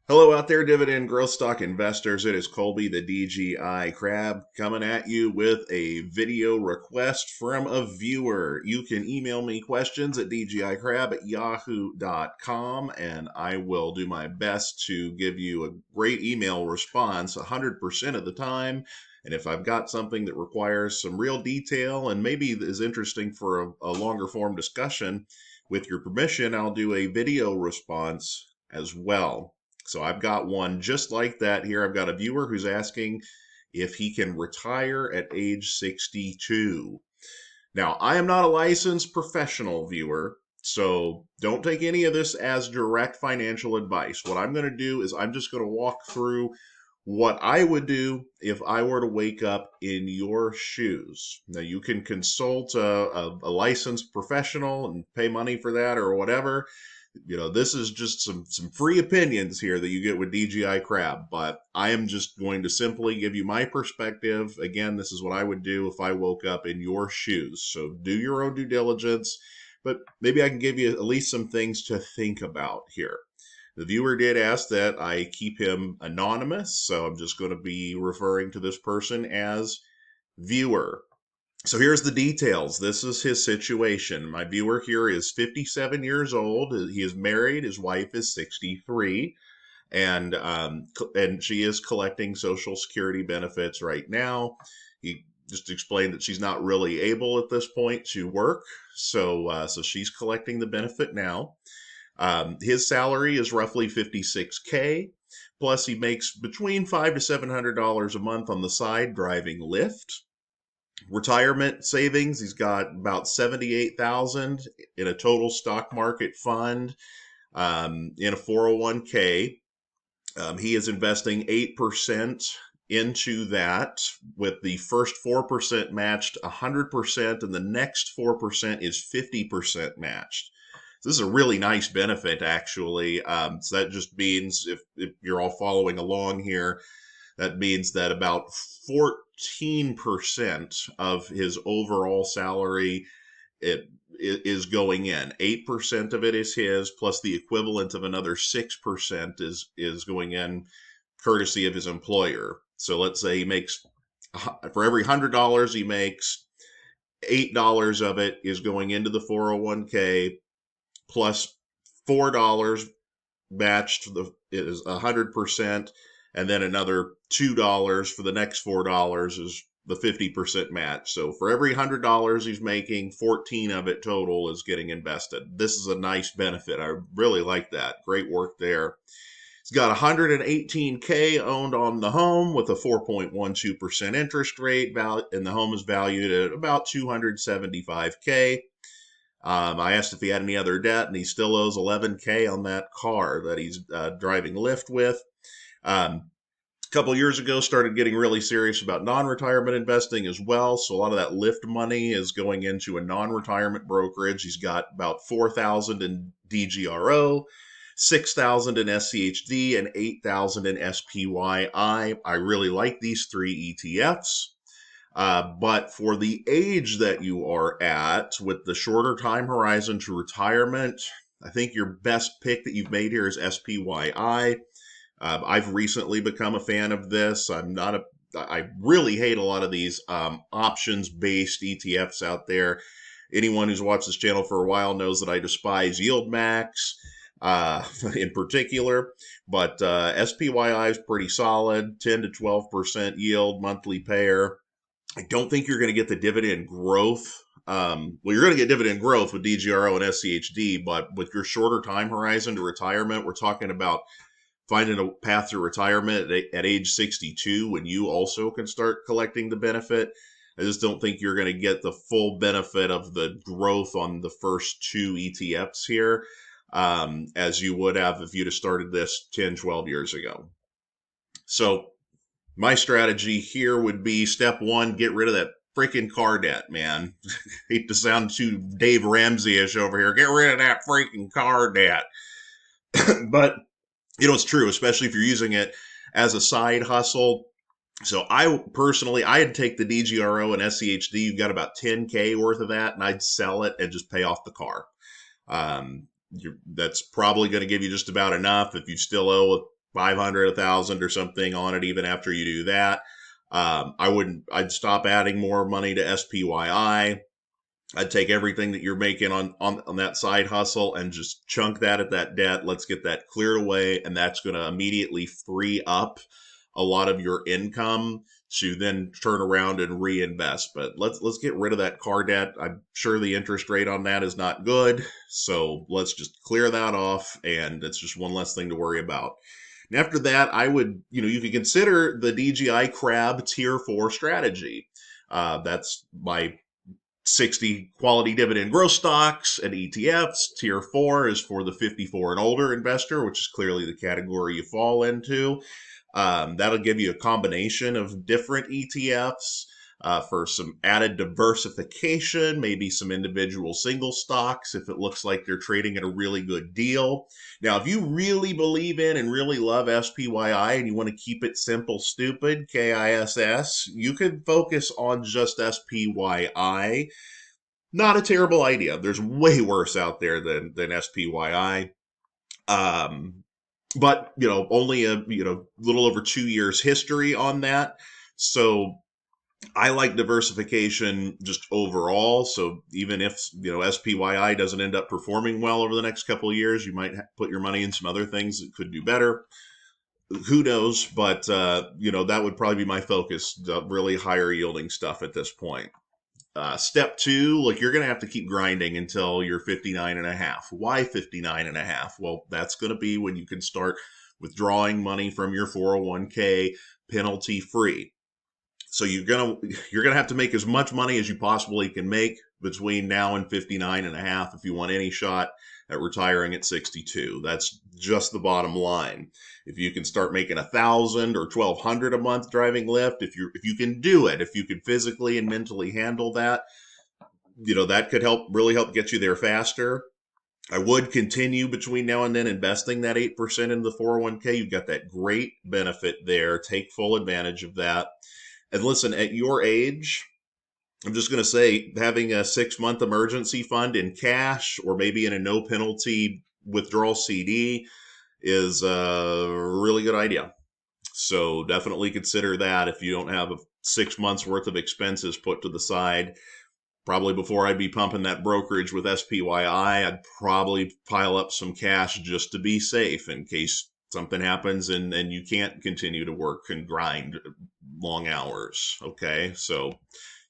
Hello out there, dividend growth stock investors. It is Colby, the DGI Crab, coming at you with a video request from a viewer. You can email me questions at dgicrab@yahoo.com, and I will do my best to give you a great email response 100% of the time. And if I've got something that requires some real detail and maybe is interesting for a longer form discussion, with your permission, I'll do a video response as well. So I've got one just like that here. I've got a viewer who's asking if he can retire at age 62. Now, I am not a licensed professional viewer, so don't take any of this as direct financial advice. What I'm going to do is I'm just going to walk through what I would do if I were to wake up in your shoes. Now, you can consult a licensed professional and pay money for that or whatever. This is just some free opinions here that you get with DGI Crab, but I am just going to simply give you my perspective. Again, this is what I would do if I woke up in your shoes. So do your own due diligence, but maybe I can give you at least some things to think about here. The viewer did ask that I keep him anonymous, so I'm just going to be referring to this person as viewer. So here's the details. This is his situation. My viewer here is 57 years old. He is married. His wife is 63, and she is collecting Social Security benefits right now. He just explained that she's not really able at this point to work, so she's collecting the benefit now. His salary is roughly 56K. Plus, he makes between $500 to $700 a month on the side driving Lyft. Retirement savings, he's got about 78,000 in a total stock market fund, in a 401k. He is investing 8% into that, with the first 4% matched 100%, and the next 4% is 50% matched. So this is a really nice benefit, actually. So that just means, if you're all following along here, that means that about 14% of his overall salary is going in. 8% of it is his, plus the equivalent of another 6% is going in courtesy of his employer. So let's say he makes, for every $100 he makes, $8 of it is going into the 401k, plus $4 matched is 100%, and then another $2 for the next $4 is the 50% match. So for every $100 he's making, 14 of it total is getting invested. This is a nice benefit. I really like that. Great work there. He's got 118K owned on the home with a 4.12% interest rate, and the home is valued at about 275K. I asked if he had any other debt, and he still owes 11K on that car that he's driving Lyft with. A couple years ago, started getting really serious about non-retirement investing as well. So a lot of that Lyft money is going into a non-retirement brokerage. He's got about 4,000 in DGRO, 6,000 in SCHD, and 8,000 in SPYI. I really like these three ETFs. But for the age that you are at, with the shorter time horizon to retirement, I think your best pick that you've made here is SPYI. I've recently become a fan of this. I really hate a lot of these options-based ETFs out there. Anyone who's watched this channel for a while knows that I despise Yield Max in particular, but SPYI is pretty solid, 10 to 12% yield, monthly payer. I don't think you're going to get the dividend growth. You're going to get dividend growth with DGRO and SCHD, but with your shorter time horizon to retirement, we're talking about finding a path to retirement at age 62 when you also can start collecting the benefit. I just don't think you're going to get the full benefit of the growth on the first two ETFs here, as you would have if you'd have started this 10, 12 years ago. So my strategy here would be, step one, get rid of that freaking car debt, man. Hate to sound too Dave Ramsey-ish over here. Get rid of that freaking car debt. But, it's true, especially if you're using it as a side hustle. So I'd take the DGRO and SCHD. You've got about 10K worth of that, and I'd sell it and just pay off the car. That's probably going to give you just about enough. If you still owe 500, 1,000 or something on it even after you do that. I'd stop adding more money to SPYI. I'd take everything that you're making on that side hustle and just chunk that at that debt. Let's get that cleared away. And that's going to immediately free up a lot of your income to then turn around and reinvest. But let's get rid of that car debt. I'm sure the interest rate on that is not good. So let's just clear that off. And it's just one less thing to worry about. And after that, I would, you could consider the DGI Crab Tier 4 strategy. That's my 60 quality dividend growth stocks and ETFs. Tier 4 is for the 54 and older investor, which is clearly the category you fall into. That'll give you a combination of different ETFs for some added diversification, maybe some individual single stocks if it looks like they're trading at a really good deal. Now, if you really believe in and really love SPYI and you want to keep it simple, stupid, KISS, you could focus on just SPYI. Not a terrible idea. There's way worse out there than SPYI. But only a little over 2 years history on that. So I like diversification just overall. So even if SPYI doesn't end up performing well over the next couple of years, you might put your money in some other things that could do better. Who knows? But that would probably be my focus, the really higher yielding stuff at this point. Step 2, look, you're going to have to keep grinding until you're 59 and a half. Why 59 and a half? Well, that's going to be when you can start withdrawing money from your 401k penalty free. So you're going to have to make as much money as you possibly can make between now and 59 and a half if you want any shot at retiring at 62. That's just the bottom line. If you can start making 1,000 or 1,200 a month driving Lyft, if you can do it, if you can physically and mentally handle that, that could really help get you there faster. I would continue between now and then investing that 8% in the 401k. You've got that great benefit there. Take full advantage of that. And listen, at your age, I'm just going to say having a 6-month emergency fund in cash or maybe in a no penalty withdrawal CD is a really good idea. So definitely consider that if you don't have 6 months worth of expenses put to the side. Probably before I'd be pumping that brokerage with SPYI, I'd probably pile up some cash just to be safe in case something happens and you can't continue to work and grind long hours. Okay, so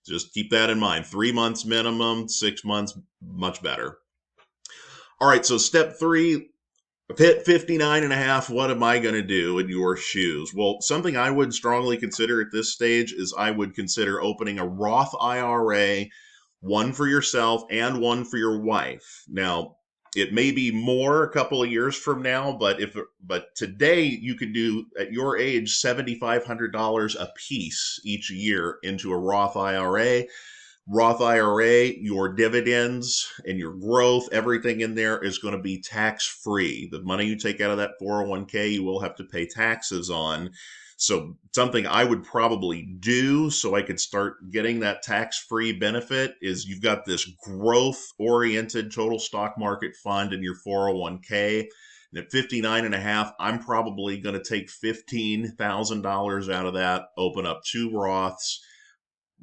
just keep that in mind. 3 months minimum, 6 months, much better. All right, so step 3, I've hit 59 and a half. What am I going to do in your shoes? Well, something I would strongly consider at this stage is I would consider opening a Roth IRA, one for yourself and one for your wife. Now, it may be more a couple of years from now, but today you could do at your age $7,500 a piece each year into a Roth IRA. Roth IRA, your dividends and your growth, everything in there is going to be tax free. The money you take out of that 401k, you will have to pay taxes on. So something I would probably do so I could start getting that tax-free benefit is you've got this growth-oriented total stock market fund in your 401k. And at 59 and a half, I'm probably going to take $15,000 out of that, open up 2 Roths,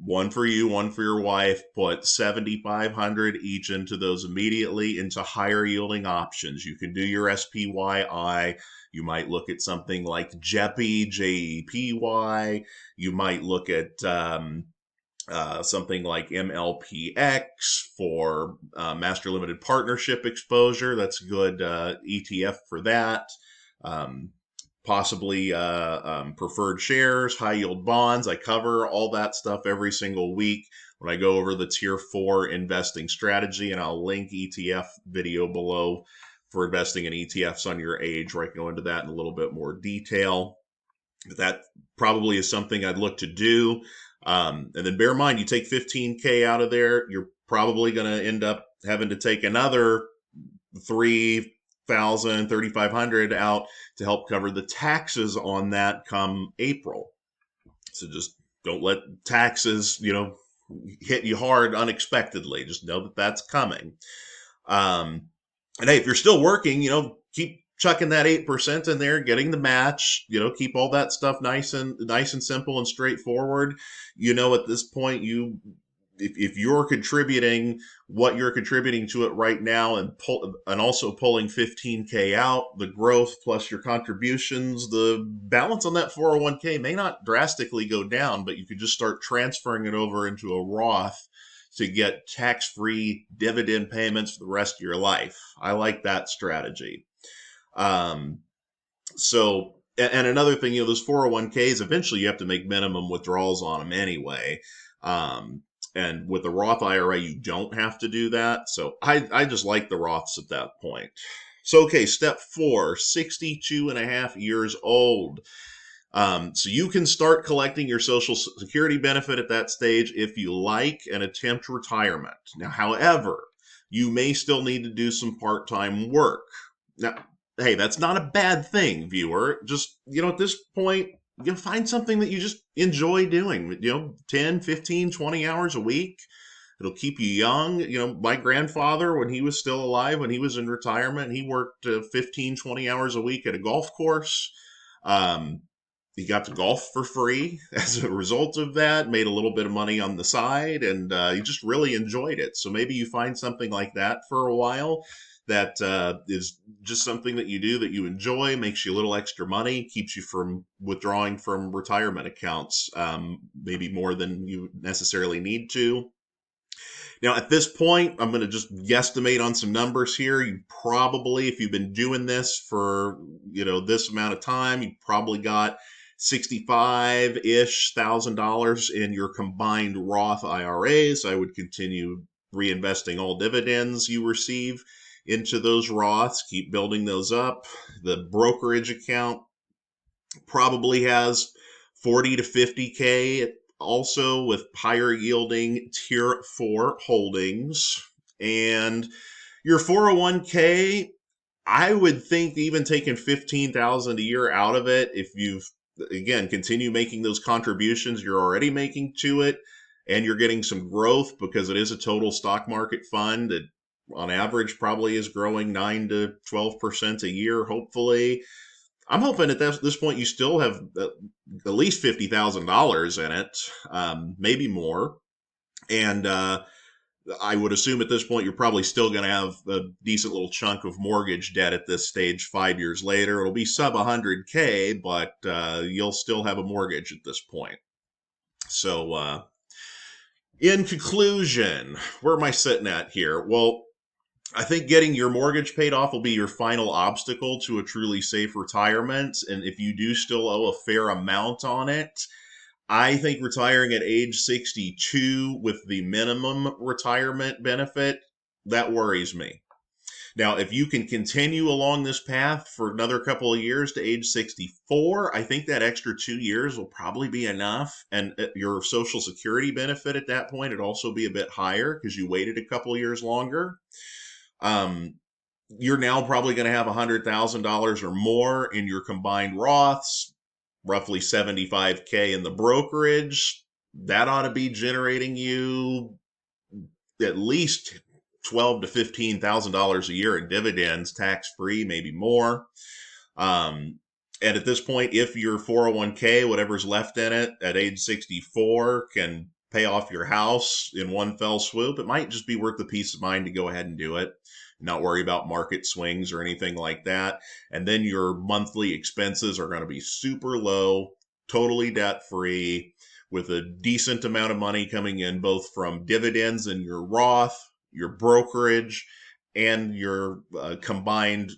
one for you, one for your wife, put $7,500 each into those immediately into higher yielding options. You can do your SPYI. You might look at something like JEPI, JEPY. You might look at something like MLPX for master limited partnership exposure. That's a good ETF for that. Possibly preferred shares, high yield bonds. I cover all that stuff every single week when I go over the tier 4 investing strategy, and I'll link ETF video below for investing in ETFs on your age, where I can go into that in a little bit more detail. But that probably is something I'd look to do. And then bear in mind, you take 15K out of there, you're probably going to end up having to take another 3,500 out to help cover the taxes on that come April. So just don't let taxes, hit you hard unexpectedly. Just know that that's coming. And hey, if you're still working, keep chucking that 8% in there, getting the match, keep all that stuff nice and simple and straightforward. At this point, if you're contributing what you're contributing to it right now, and also pulling 15K out, the growth plus your contributions, the balance on that 401k may not drastically go down, but you could just start transferring it over into a Roth to get tax-free dividend payments for the rest of your life. I like that strategy. And another thing, those 401ks, eventually you have to make minimum withdrawals on them anyway. And with the Roth IRA, you don't have to do that. So I just like the Roths at that point. So, okay, step 4, 62 and a half years old. So you can start collecting your Social Security benefit at that stage if you like and attempt retirement. Now, however, you may still need to do some part-time work. Now, hey, that's not a bad thing, viewer. Just, at this point, find something that you just enjoy doing, 10, 15, 20 hours a week. It'll keep you young. My grandfather, when he was still alive, when he was in retirement, he worked 15, 20 hours a week at a golf course. He got to golf for free as a result of that, made a little bit of money on the side, and he just really enjoyed it. So maybe you find something like that for a while that is just something that you do that you enjoy, makes you a little extra money, keeps you from withdrawing from retirement accounts, maybe more than you necessarily need to. Now, at this point, I'm going to just guesstimate on some numbers here. You probably, if you've been doing this for, this amount of time, you probably got $65-ish thousand in your combined Roth IRAs. I would continue reinvesting all dividends you receive into those Roths, keep building those up. The brokerage account probably has 40 to 50K also, with higher yielding tier 4 holdings. And your 401k, I would think even taking 15,000 a year out of it, if you've, again, continue making those contributions you're already making to it, and you're getting some growth because it is a total stock market fund that on average probably is growing 9 to 12% a year, hopefully. I'm hoping at this point you still have at least $50,000 in it, maybe more. And I would assume at this point you're probably still going to have a decent little chunk of mortgage debt at this stage 5 years later. It'll be sub 100K, but you'll still have a mortgage at this point. So in conclusion, where am I sitting at here? Well, I think getting your mortgage paid off will be your final obstacle to a truly safe retirement. And if you do still owe a fair amount on it, I think retiring at age 62 with the minimum retirement benefit, that worries me. Now, if you can continue along this path for another couple of years to age 64, I think that extra 2 years will probably be enough. And your Social Security benefit at that point would also be a bit higher because you waited a couple of years longer. You're now probably going to have $100,000 or more in your combined Roths, roughly 75K in the brokerage. That ought to be generating you at least $12,000 to $15,000 a year in dividends, tax-free, maybe more. And at this point, if your 401k, whatever's left in it at age 64, can pay off your house in one fell swoop, it might just be worth the peace of mind to go ahead and do it, not worry about market swings or anything like that. And then your monthly expenses are going to be super low, totally debt-free, with a decent amount of money coming in both from dividends in your Roth, your brokerage, and your combined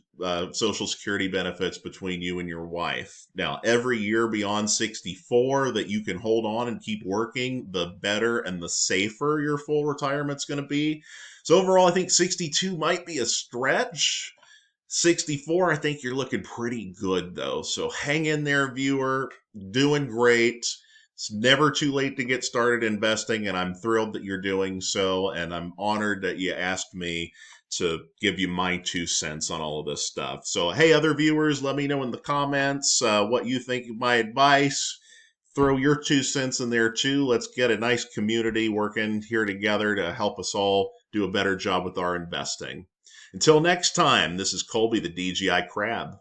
Social Security benefits between you and your wife. Now, every year beyond 64 that you can hold on and keep working, the better and the safer your full retirement's going to be. So overall, I think 62 might be a stretch. 64, I think you're looking pretty good, though. So hang in there, viewer. Doing great. It's never too late to get started investing, and I'm thrilled that you're doing so, and I'm honored that you asked me to give you my 2 cents on all of this stuff. So, hey, other viewers, let me know in the comments what you think of my advice. Throw your 2 cents in there, too. Let's get a nice community working here together to help us all do a better job with our investing. Until next time, this is Colby, the DGI Crab.